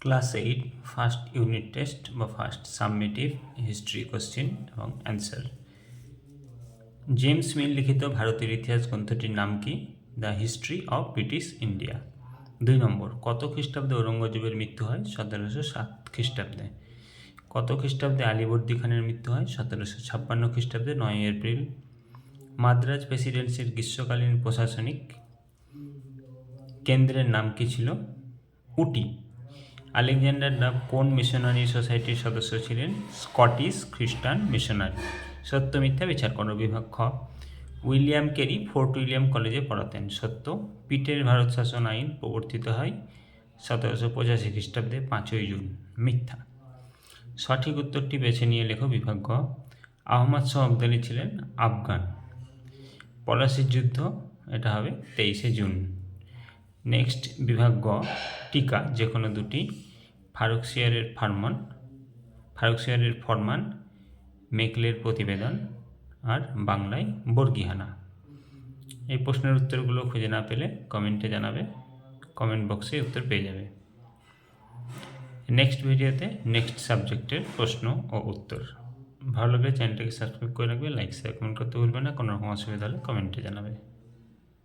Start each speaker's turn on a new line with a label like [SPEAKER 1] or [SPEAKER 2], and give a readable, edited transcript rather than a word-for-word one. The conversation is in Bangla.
[SPEAKER 1] ক্লাস 8 ফার্স্ট ইউনিট টেস্ট বা ফার্স্ট সাবমিটিভ হিস্ট্রি কোশ্চেন এবং অ্যান্সার। জেমস মিল লিখিত ভারতের ইতিহাস গ্রন্থটির নাম কি? The history of British India. 2 নম্বর, কত খ্রিস্টাব্দে ঔরঙ্গজেবের মৃত্যু হয়? 1707 খ্রিস্টাব্দে। কত খ্রিস্টাব্দে আলীবর্দী খানের মৃত্যু হয়? 1756 খ্রিস্টাব্দে 9 এপ্রিল। মাদ্রাজ প্রেসিডেন্সির গ্রীষ্মকালীন প্রশাসনিক কেন্দ্রের নাম কি ছিল? উটি। আলেকজান্ডার ডাফ কোন মিশনারি সোসাইটির সদস্য ছিলেন? স্কটিশ খ্রিস্টান মিশনারি। সত্য মিথ্যা বিচার করো। বিভাগ খ। উইলিয়াম কেরি ফোর্ট উইলিয়াম কলেজে পড়াতেন। সত্য। পিটের ভারত শাসন আইন প্রবর্তিত হয় 1785 খ্রিস্টাব্দে 5ই জুন। মিথ্যা। সঠিক উত্তরটি বেছে নিয়ে লেখো। বিভাগ গ। আহমদ শাহ আবদালি ছিলেন আফগান। পলাশির যুদ্ধ, এটা হবে 23শে জুন। নেক্সট বিভাগ গ। টিকা যে কোনো দুটি। ফারুকসিয়ারের ফরমান, মেকলের প্রতিবেদন, আর বাংলায় বর্গিহানা। এই প্রশ্নের উত্তরগুলো খুঁজে না পেলে কমেন্টে জানাবে, কমেন্ট বক্সে উত্তর পেয়ে যাবে। নেক্সট ভিডিওতে নেক্সট সাবজেক্টের প্রশ্ন ও উত্তর। ভালো লাগলে চ্যানেলটাকে সাবস্ক্রাইব করে রাখবে, লাইক শেয়ার কমেন্ট করতে ভুলবে না। কোনো রকম অসুবিধা হলে কমেন্টে জানাবে।